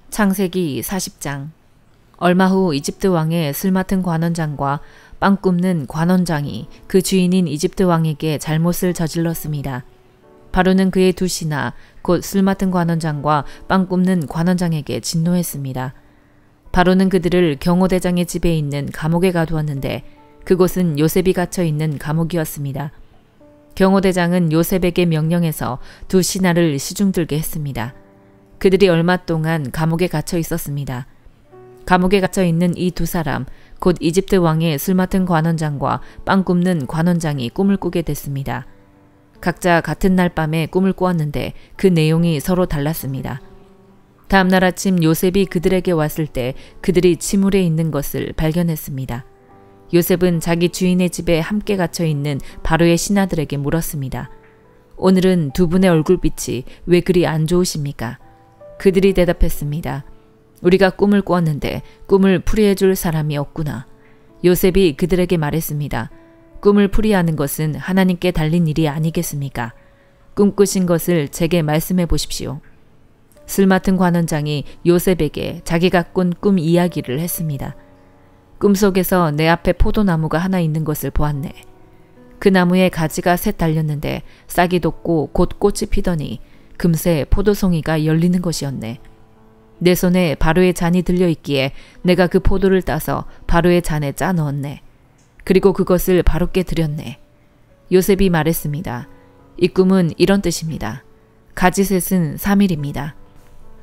창세기 40장. 얼마 후 이집트 왕의 슬 맡은 관원장과 빵 굽는 관원장이 그 주인인 이집트 왕에게 잘못을 저질렀습니다. 바로는 그의 두 신하 곧 슬 맡은 관원장과 빵 굽는 관원장에게 진노했습니다. 바로는 그들을 경호대장의 집에 있는 감옥에 가두었는데 그곳은 요셉이 갇혀 있는 감옥이었습니다. 경호대장은 요셉에게 명령해서 두 신하를 시중들게 했습니다. 그들이 얼마 동안 감옥에 갇혀 있었습니다. 감옥에 갇혀 있는 이 두 사람, 곧 이집트 왕의 술 맡은 관원장과 빵 굽는 관원장이 꿈을 꾸게 됐습니다. 각자 같은 날 밤에 꿈을 꾸었는데 그 내용이 서로 달랐습니다. 다음날 아침 요셉이 그들에게 왔을 때 그들이 침울해 있는 것을 발견했습니다. 요셉은 자기 주인의 집에 함께 갇혀 있는 바로의 신하들에게 물었습니다. 오늘은 두 분의 얼굴빛이 왜 그리 안 좋으십니까? 그들이 대답했습니다. 우리가 꿈을 꾸었는데 꿈을 풀이해 줄 사람이 없구나. 요셉이 그들에게 말했습니다. 꿈을 풀이하는 것은 하나님께 달린 일이 아니겠습니까? 꿈꾸신 것을 제게 말씀해 보십시오. 술 맡은 관원장이 요셉에게 자기가 꾼 꿈 이야기를 했습니다. 꿈속에서 내 앞에 포도나무가 하나 있는 것을 보았네. 그 나무에 가지가 셋 달렸는데 싹이 돋고 곧 꽃이 피더니 금세 포도송이가 열리는 것이었네. 내 손에 바로의 잔이 들려있기에 내가 그 포도를 따서 바로의 잔에 짜 넣었네. 그리고 그것을 바로께 드렸네. 요셉이 말했습니다. 이 꿈은 이런 뜻입니다. 가지셋은 3일입니다.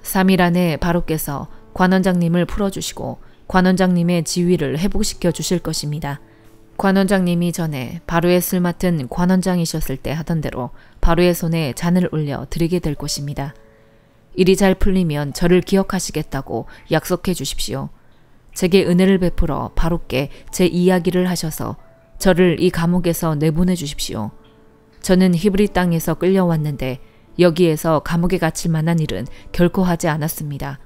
3일 안에 바로께서 관원장님을 풀어주시고 관원장님의 지위를 회복시켜 주실 것입니다. 관원장님이 전에 바로의 술 맡은 관원장이셨을 때 하던 대로 바로의 손에 잔을 올려 드리게 될 것입니다. 일이 잘 풀리면 저를 기억하시겠다고 약속해 주십시오. 제게 은혜를 베풀어 바로께 제 이야기를 하셔서 저를 이 감옥에서 내보내 주십시오. 저는 히브리 땅에서 끌려왔는데 여기에서 감옥에 갇힐 만한 일은 결코 하지 않았습니다.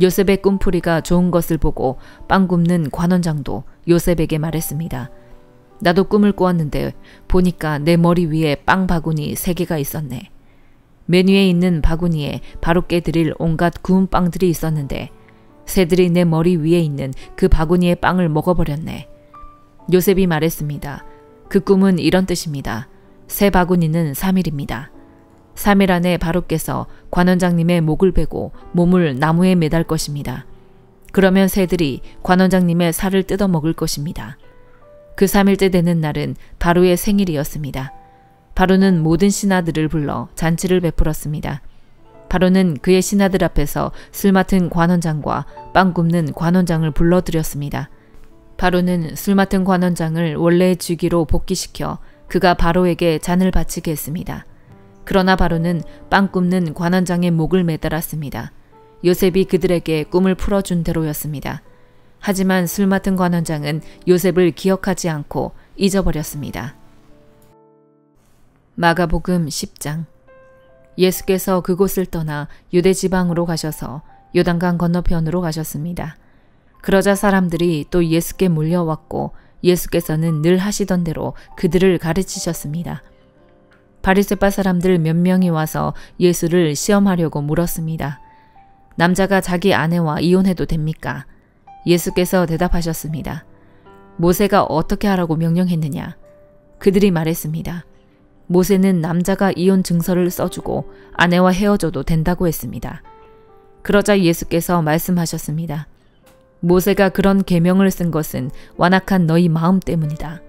요셉의 꿈풀이가 좋은 것을 보고 빵 굽는 관원장도 요셉에게 말했습니다. 나도 꿈을 꾸었는데 보니까 내 머리 위에 빵 바구니 3개가 있었네. 맨 위에 있는 바구니에 바로께 드릴 온갖 구운 빵들이 있었는데 새들이 내 머리 위에 있는 그 바구니의 빵을 먹어버렸네. 요셉이 말했습니다. 그 꿈은 이런 뜻입니다. 새 바구니는 3일입니다. 3일 안에 바로께서 관원장님의 목을 베고 몸을 나무에 매달 것입니다. 그러면 새들이 관원장님의 살을 뜯어 먹을 것입니다. 그 3일째 되는 날은 바로의 생일이었습니다. 바로는 모든 신하들을 불러 잔치를 베풀었습니다. 바로는 그의 신하들 앞에서 술 맡은 관원장과 빵 굽는 관원장을 불러들였습니다. 바로는 술 맡은 관원장을 원래의 직위로 복귀시켜 그가 바로에게 잔을 바치게 했습니다. 그러나 바로는 빵 굽는 관원장의 목을 매달았습니다. 요셉이 그들에게 꿈을 풀어준 대로였습니다. 하지만 술 맡은 관원장은 요셉을 기억하지 않고 잊어버렸습니다. 마가복음 10장. 예수께서 그곳을 떠나 유대 지방으로 가셔서 요단강 건너편으로 가셨습니다. 그러자 사람들이 또 예수께 몰려왔고 예수께서는 늘 하시던 대로 그들을 가르치셨습니다. 바리새파 사람들 몇 명이 와서 예수를 시험하려고 물었습니다. 남자가 자기 아내와 이혼해도 됩니까? 예수께서 대답하셨습니다. 모세가 어떻게 하라고 명령했느냐? 그들이 말했습니다. 모세는 남자가 이혼 증서를 써주고 아내와 헤어져도 된다고 했습니다. 그러자 예수께서 말씀하셨습니다. 모세가 그런 계명을 쓴 것은 완악한 너희 마음 때문이다.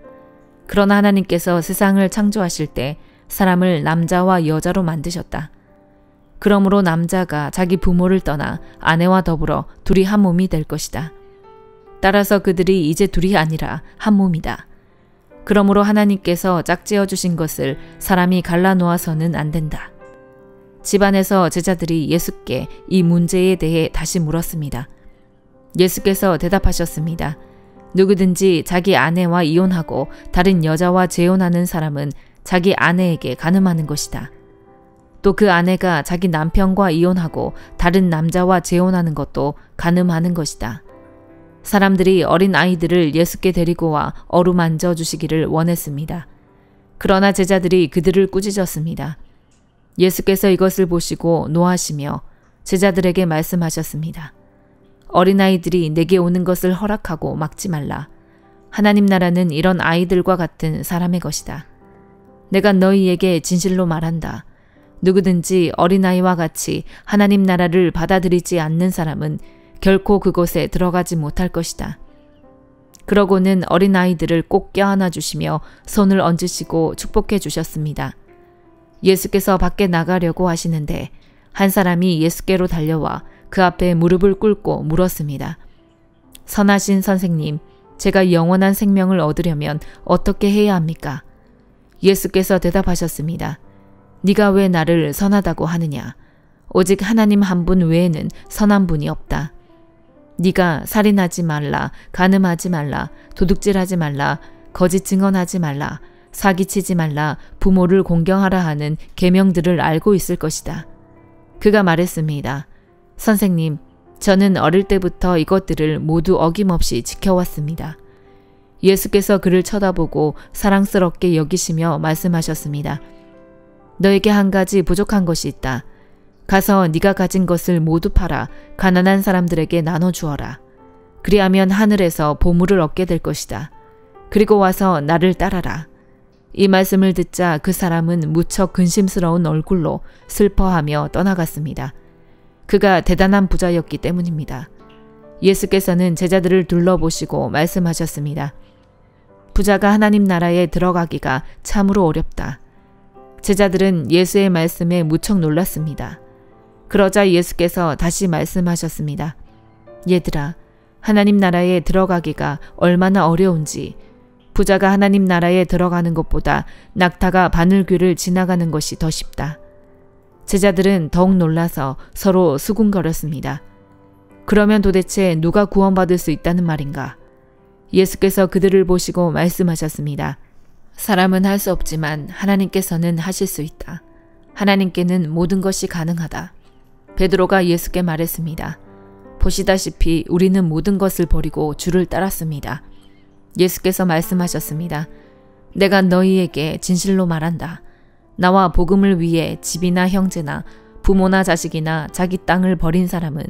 그러나 하나님께서 세상을 창조하실 때 사람을 남자와 여자로 만드셨다. 그러므로 남자가 자기 부모를 떠나 아내와 더불어 둘이 한 몸이 될 것이다. 따라서 그들이 이제 둘이 아니라 한 몸이다. 그러므로 하나님께서 짝지어 주신 것을 사람이 갈라놓아서는 안 된다. 집안에서 제자들이 예수께 이 문제에 대해 다시 물었습니다. 예수께서 대답하셨습니다. 누구든지 자기 아내와 이혼하고 다른 여자와 재혼하는 사람은 자기 아내에게 간음하는 것이다. 또 그 아내가 자기 남편과 이혼하고 다른 남자와 재혼하는 것도 간음하는 것이다. 사람들이 어린 아이들을 예수께 데리고 와 어루만져 주시기를 원했습니다. 그러나 제자들이 그들을 꾸짖었습니다. 예수께서 이것을 보시고 노하시며 제자들에게 말씀하셨습니다. 어린아이들이 내게 오는 것을 허락하고 막지 말라. 하나님 나라는 이런 아이들과 같은 사람의 것이다. 내가 너희에게 진실로 말한다. 누구든지 어린아이와 같이 하나님 나라를 받아들이지 않는 사람은 결코 그곳에 들어가지 못할 것이다. 그러고는 어린아이들을 꼭 껴안아 주시며 손을 얹으시고 축복해 주셨습니다. 예수께서 밖에 나가려고 하시는데 한 사람이 예수께로 달려와 그 앞에 무릎을 꿇고 물었습니다. 선하신 선생님, 제가 영원한 생명을 얻으려면 어떻게 해야 합니까? 예수께서 대답하셨습니다. 네가 왜 나를 선하다고 하느냐? 오직 하나님 한 분 외에는 선한 분이 없다. 네가 살인하지 말라, 간음하지 말라, 도둑질하지 말라, 거짓 증언하지 말라, 사기치지 말라, 부모를 공경하라 하는 계명들을 알고 있을 것이다. 그가 말했습니다. 선생님, 저는 어릴 때부터 이것들을 모두 어김없이 지켜왔습니다. 예수께서 그를 쳐다보고 사랑스럽게 여기시며 말씀하셨습니다. 너에게 한 가지 부족한 것이 있다. 가서 네가 가진 것을 모두 팔아 가난한 사람들에게 나눠주어라. 그리하면 하늘에서 보물을 얻게 될 것이다. 그리고 와서 나를 따라라. 이 말씀을 듣자 그 사람은 무척 근심스러운 얼굴로 슬퍼하며 떠나갔습니다. 그가 대단한 부자였기 때문입니다. 예수께서는 제자들을 둘러보시고 말씀하셨습니다. 부자가 하나님 나라에 들어가기가 참으로 어렵다. 제자들은 예수의 말씀에 무척 놀랐습니다. 그러자 예수께서 다시 말씀하셨습니다. 얘들아, 하나님 나라에 들어가기가 얼마나 어려운지 부자가 하나님 나라에 들어가는 것보다 낙타가 바늘귀를 지나가는 것이 더 쉽다. 제자들은 더욱 놀라서 서로 수군거렸습니다. 그러면 도대체 누가 구원받을 수 있다는 말인가? 예수께서 그들을 보시고 말씀하셨습니다. 사람은 할 수 없지만 하나님께서는 하실 수 있다. 하나님께는 모든 것이 가능하다. 베드로가 예수께 말했습니다. 보시다시피 우리는 모든 것을 버리고 주를 따랐습니다. 예수께서 말씀하셨습니다. 내가 너희에게 진실로 말한다. 나와 복음을 위해 집이나 형제나 부모나 자식이나 자기 땅을 버린 사람은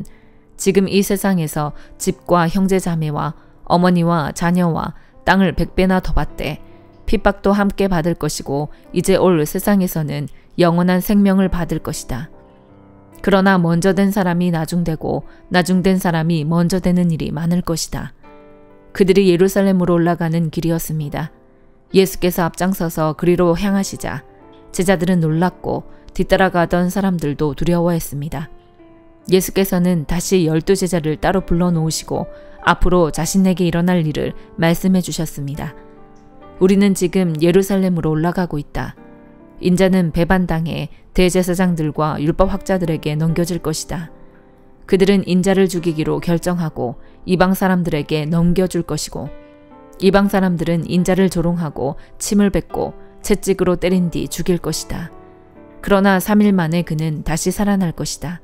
지금 이 세상에서 집과 형제 자매와 어머니와 자녀와 땅을 100배나 더 받되 핍박도 함께 받을 것이고 이제 올 세상에서는 영원한 생명을 받을 것이다. 그러나 먼저 된 사람이 나중되고 나중된 사람이 먼저 되는 일이 많을 것이다. 그들이 예루살렘으로 올라가는 길이었습니다. 예수께서 앞장서서 그리로 향하시자 제자들은 놀랐고 뒤따라가던 사람들도 두려워했습니다. 예수께서는 다시 12제자를 따로 불러놓으시고 앞으로 자신에게 일어날 일을 말씀해 주셨습니다. 우리는 지금 예루살렘으로 올라가고 있다. 인자는 배반당해 대제사장들과 율법학자들에게 넘겨질 것이다. 그들은 인자를 죽이기로 결정하고 이방 사람들에게 넘겨줄 것이고 이방 사람들은 인자를 조롱하고 침을 뱉고 채찍으로 때린 뒤 죽일 것이다. 그러나 3일 만에 그는 다시 살아날 것이다.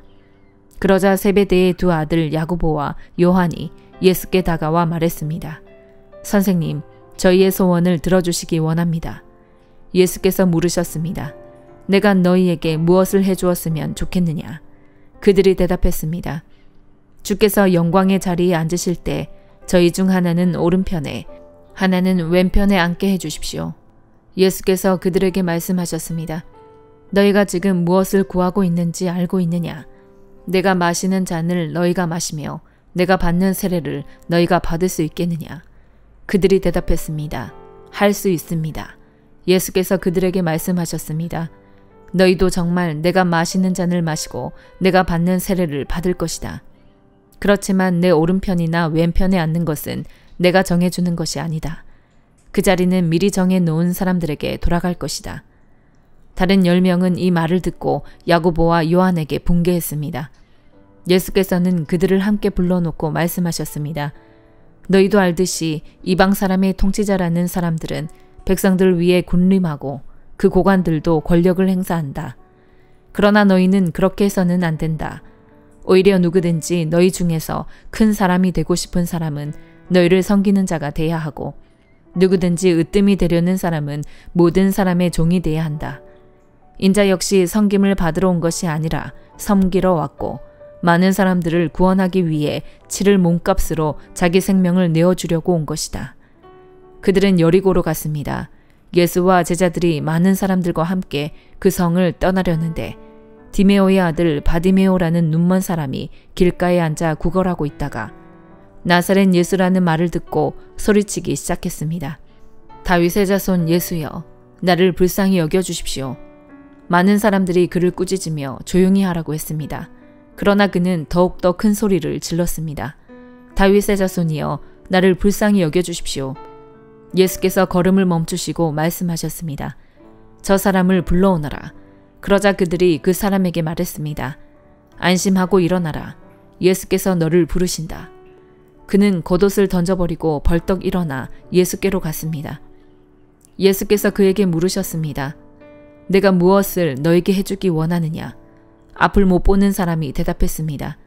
그러자 세베대의 두 아들 야고보와 요한이 예수께 다가와 말했습니다. 선생님, 저희의 소원을 들어주시기 원합니다. 예수께서 물으셨습니다. 내가 너희에게 무엇을 해주었으면 좋겠느냐? 그들이 대답했습니다. 주께서 영광의 자리에 앉으실 때 저희 중 하나는 오른편에 하나는 왼편에 앉게 해주십시오. 예수께서 그들에게 말씀하셨습니다. 너희가 지금 무엇을 구하고 있는지 알고 있느냐? 내가 마시는 잔을 너희가 마시며 내가 받는 세례를 너희가 받을 수 있겠느냐? 그들이 대답했습니다. 할 수 있습니다. 예수께서 그들에게 말씀하셨습니다. 너희도 정말 내가 마시는 잔을 마시고 내가 받는 세례를 받을 것이다. 그렇지만 내 오른편이나 왼편에 앉는 것은 내가 정해주는 것이 아니다. 그 자리는 미리 정해놓은 사람들에게 돌아갈 것이다. 다른 10명은 이 말을 듣고 야고보와 요한에게 분개했습니다. 예수께서는 그들을 함께 불러놓고 말씀하셨습니다. 너희도 알듯이 이방 사람의 통치자라는 사람들은 백성들 위에 군림하고 그 고관들도 권력을 행사한다. 그러나 너희는 그렇게 해서는 안 된다. 오히려 누구든지 너희 중에서 큰 사람이 되고 싶은 사람은 너희를 섬기는 자가 돼야 하고 누구든지 으뜸이 되려는 사람은 모든 사람의 종이 돼야 한다. 인자 역시 섬김을 받으러 온 것이 아니라 섬기러 왔고 많은 사람들을 구원하기 위해 치를 몸값으로 자기 생명을 내어주려고 온 것이다. 그들은 여리고로 갔습니다. 예수와 제자들이 많은 사람들과 함께 그 성을 떠나려는데 디메오의 아들 바디메오라는 눈먼 사람이 길가에 앉아 구걸하고 있다가 나사렛 예수라는 말을 듣고 소리치기 시작했습니다. 다윗의 자손 예수여, 나를 불쌍히 여겨주십시오. 많은 사람들이 그를 꾸짖으며 조용히 하라고 했습니다. 그러나 그는 더욱더 큰 소리를 질렀습니다. 다윗의 자손이여, 나를 불쌍히 여겨주십시오. 예수께서 걸음을 멈추시고 말씀하셨습니다. 저 사람을 불러오너라. 그러자 그들이 그 사람에게 말했습니다. 안심하고 일어나라. 예수께서 너를 부르신다. 그는 겉옷을 던져버리고 벌떡 일어나 예수께로 갔습니다. 예수께서 그에게 물으셨습니다. 내가 무엇을 너에게 해주기 원하느냐? 앞을 못 보는 사람이 대답했습니다.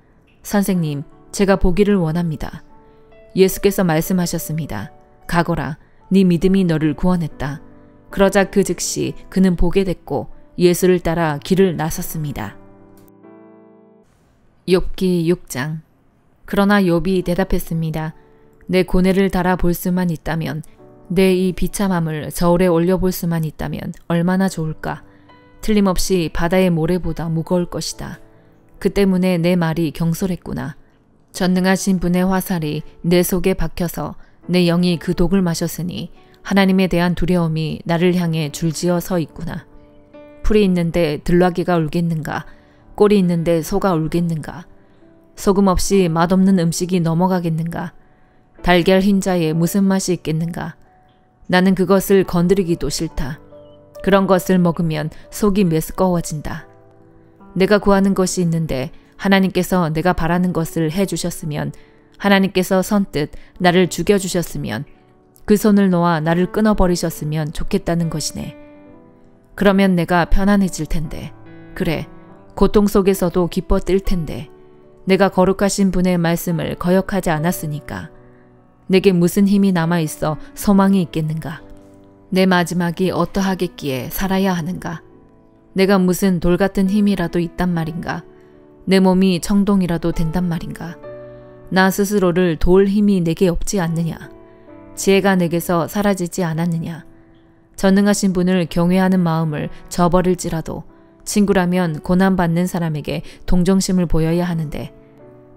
선생님, 제가 보기를 원합니다. 예수께서 말씀하셨습니다. 가거라. 네 믿음이 너를 구원했다. 그러자 그 즉시 그는 보게 됐고 예수를 따라 길을 나섰습니다. 욥기 6장. 그러나 욥이 대답했습니다. 내 고뇌를 달아 볼 수만 있다면, 내 이 비참함을 저울에 올려볼 수만 있다면 얼마나 좋을까. 틀림없이 바다의 모래보다 무거울 것이다. 그 때문에 내 말이 경솔했구나. 전능하신 분의 화살이 내 속에 박혀서 내 영이 그 독을 마셨으니 하나님에 대한 두려움이 나를 향해 줄지어 서 있구나. 풀이 있는데 들나귀가 울겠는가? 꼴이 있는데 소가 울겠는가? 소금 없이 맛없는 음식이 넘어가겠는가? 달걀 흰자에 무슨 맛이 있겠는가? 나는 그것을 건드리기도 싫다. 그런 것을 먹으면 속이 메스꺼워진다. 내가 구하는 것이 있는데 하나님께서 내가 바라는 것을 해주셨으면, 하나님께서 선뜻 나를 죽여주셨으면, 그 손을 놓아 나를 끊어버리셨으면 좋겠다는 것이네. 그러면 내가 편안해질 텐데, 그래, 고통 속에서도 기뻐 뛸 텐데, 내가 거룩하신 분의 말씀을 거역하지 않았으니까. 내게 무슨 힘이 남아있어 소망이 있겠는가? 내 마지막이 어떠하겠기에 살아야 하는가? 내가 무슨 돌 같은 힘이라도 있단 말인가? 내 몸이 청동이라도 된단 말인가? 나 스스로를 도울 힘이 내게 없지 않느냐? 지혜가 내게서 사라지지 않았느냐? 전능하신 분을 경외하는 마음을 저버릴지라도 친구라면 고난받는 사람에게 동정심을 보여야 하는데,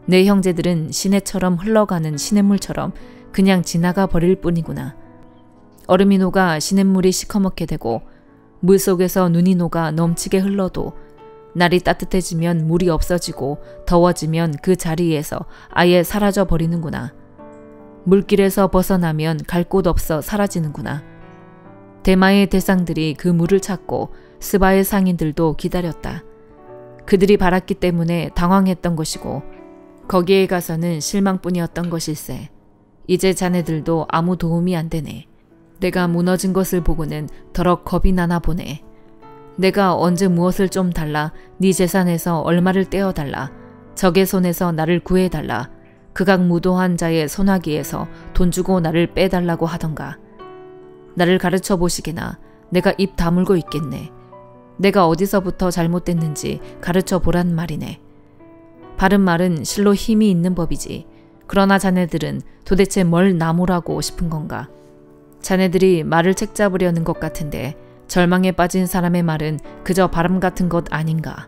내 형제들은 시내처럼 흘러가는 시냇물처럼 그냥 지나가 버릴 뿐이구나. 얼음이 녹아 시냇물이 시커멓게 되고 물속에서 눈이 녹아 넘치게 흘러도 날이 따뜻해지면 물이 없어지고 더워지면 그 자리에서 아예 사라져 버리는구나. 물길에서 벗어나면 갈 곳 없어 사라지는구나. 대마의 대상들이 그 물을 찾고 스바의 상인들도 기다렸다. 그들이 바랐기 때문에 당황했던 것이고 거기에 가서는 실망뿐이었던 것일세. 이제 자네들도 아무 도움이 안 되네. 내가 무너진 것을 보고는 더럭 겁이 나나 보네. 내가 언제 무엇을 좀 달라, 네 재산에서 얼마를 떼어달라, 적의 손에서 나를 구해달라, 극악무도한 자의 손아귀에서 돈 주고 나를 빼달라고 하던가. 나를 가르쳐 보시게나. 내가 입 다물고 있겠네. 내가 어디서부터 잘못됐는지 가르쳐 보란 말이네. 바른 말은 실로 힘이 있는 법이지. 그러나 자네들은 도대체 뭘 나무라고 싶은 건가? 자네들이 말을 책잡으려는 것 같은데 절망에 빠진 사람의 말은 그저 바람 같은 것 아닌가?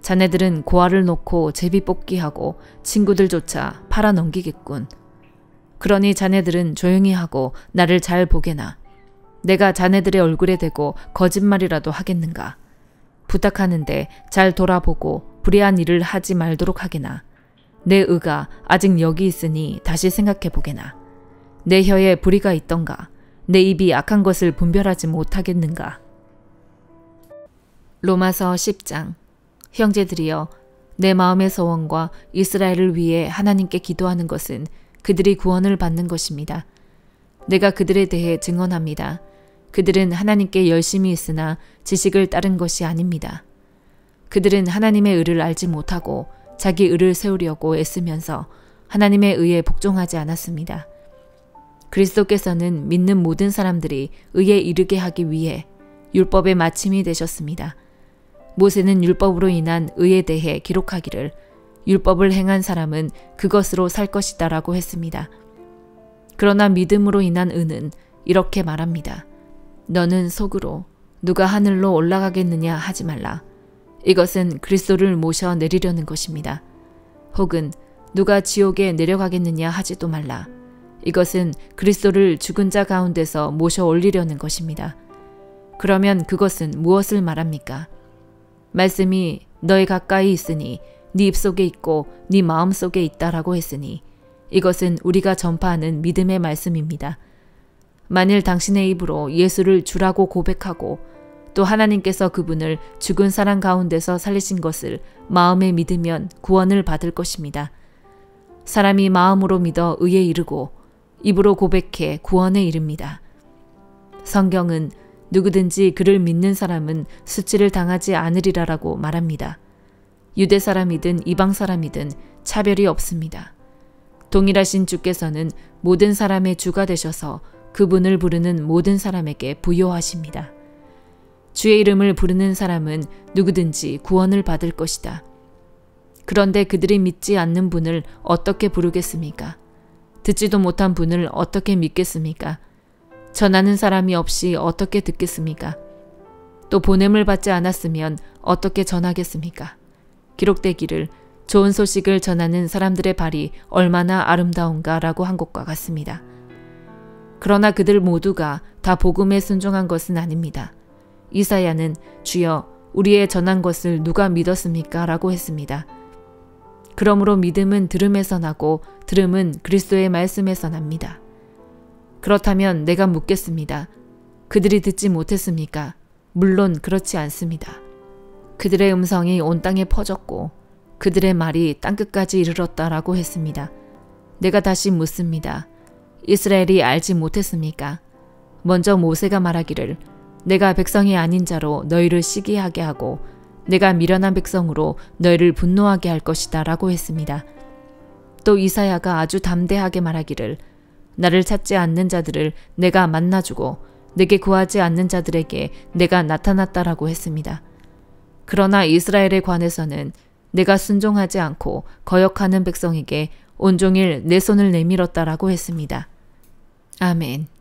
자네들은 고아를 놓고 제비뽑기하고 친구들조차 팔아넘기겠군. 그러니 자네들은 조용히 하고 나를 잘 보게나. 내가 자네들의 얼굴에 대고 거짓말이라도 하겠는가? 부탁하는데 잘 돌아보고 불의한 일을 하지 말도록 하게나. 내 의가 아직 여기 있으니 다시 생각해 보게나. 내 혀에 불의가 있던가. 내 입이 악한 것을 분별하지 못하겠는가. 로마서 10장. 형제들이여, 내 마음의 소원과 이스라엘을 위해 하나님께 기도하는 것은 그들이 구원을 받는 것입니다. 내가 그들에 대해 증언합니다. 그들은 하나님께 열심히 있으나 지식을 따른 것이 아닙니다. 그들은 하나님의 의를 알지 못하고 자기 의를 세우려고 애쓰면서 하나님의 의에 복종하지 않았습니다. 그리스도께서는 믿는 모든 사람들이 의에 이르게 하기 위해 율법의 마침이 되셨습니다. 모세는 율법으로 인한 의에 대해 기록하기를 율법을 행한 사람은 그것으로 살 것이다 라고 했습니다. 그러나 믿음으로 인한 의는 이렇게 말합니다. 너는 속으로 누가 하늘로 올라가겠느냐 하지 말라. 이것은 그리스도를 모셔 내리려는 것입니다. 혹은 누가 지옥에 내려가겠느냐 하지도 말라. 이것은 그리스도를 죽은 자 가운데서 모셔 올리려는 것입니다. 그러면 그것은 무엇을 말합니까? 말씀이 너희 가까이 있으니 네 입속에 있고 네 마음속에 있다라고 했으니 이것은 우리가 전파하는 믿음의 말씀입니다. 만일 당신의 입으로 예수를 주라고 고백하고 또 하나님께서 그분을 죽은 사람 가운데서 살리신 것을 마음에 믿으면 구원을 받을 것입니다. 사람이 마음으로 믿어 의에 이르고 입으로 고백해 구원에 이릅니다. 성경은 누구든지 그를 믿는 사람은 수치를 당하지 않으리라라고 말합니다. 유대 사람이든 이방 사람이든 차별이 없습니다. 동일하신 주께서는 모든 사람의 주가 되셔서 그분을 부르는 모든 사람에게 부요하십니다. 주의 이름을 부르는 사람은 누구든지 구원을 받을 것이다. 그런데 그들이 믿지 않는 분을 어떻게 부르겠습니까? 듣지도 못한 분을 어떻게 믿겠습니까? 전하는 사람이 없이 어떻게 듣겠습니까? 또 보냄을 받지 않았으면 어떻게 전하겠습니까? 기록되기를 좋은 소식을 전하는 사람들의 발이 얼마나 아름다운가 라고 한 것과 같습니다. 그러나 그들 모두가 다 복음에 순종한 것은 아닙니다. 이사야는 주여 우리의 전한 것을 누가 믿었습니까? 라고 했습니다. 그러므로 믿음은 들음에서 나고 들음은 그리스도의 말씀에서 납니다. 그렇다면 내가 묻겠습니다. 그들이 듣지 못했습니까? 물론 그렇지 않습니다. 그들의 음성이 온 땅에 퍼졌고 그들의 말이 땅끝까지 이르렀다라고 했습니다. 내가 다시 묻습니다. 이스라엘이 알지 못했습니까? 먼저 모세가 말하기를 내가 백성이 아닌 자로 너희를 시기하게 하고 내가 미련한 백성으로 너희를 분노하게 할 것이다 라고 했습니다. 또 이사야가 아주 담대하게 말하기를 나를 찾지 않는 자들을 내가 만나주고 내게 구하지 않는 자들에게 내가 나타났다라고 했습니다. 그러나 이스라엘에 관해서는 내가 순종하지 않고 거역하는 백성에게 온종일 내 손을 내밀었다라고 했습니다. 아멘.